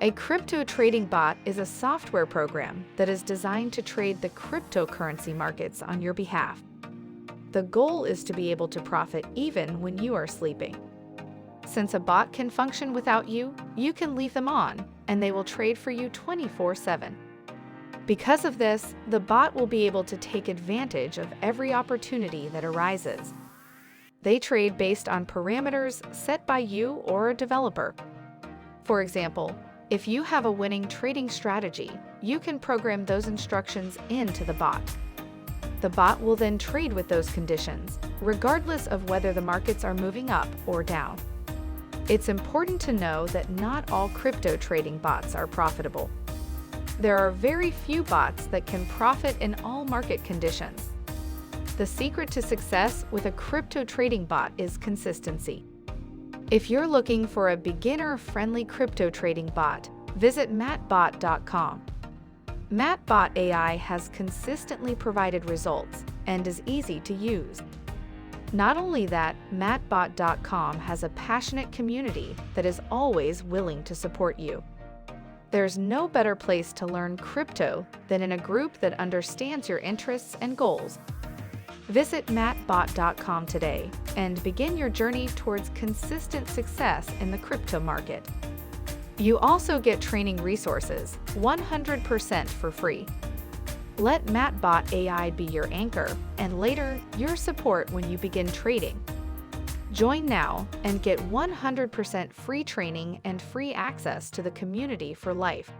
A crypto trading bot is a software program that is designed to trade the cryptocurrency markets on your behalf. The goal is to be able to profit even when you are sleeping. Since a bot can function without you, you can leave them on, and they will trade for you 24/7. Because of this, the bot will be able to take advantage of every opportunity that arises. They trade based on parameters set by you or a developer. For example, if you have a winning trading strategy, you can program those instructions into the bot. The bot will then trade with those conditions, regardless of whether the markets are moving up or down. It's important to know that not all crypto trading bots are profitable. There are very few bots that can profit in all market conditions. The secret to success with a crypto trading bot is consistency. If you're looking for a beginner-friendly crypto trading bot, visit mattbot.com. Mattbot AI has consistently provided results and is easy to use. Not only that, mattbot.com has a passionate community that is always willing to support you. There's no better place to learn crypto than in a group that understands your interests and goals. Visit mattbot.com today and begin your journey towards consistent success in the crypto market. You also get training resources 100% for free. Let Mattbot AI be your anchor and later your support when you begin trading. Join now and get 100% free training and free access to the community for life.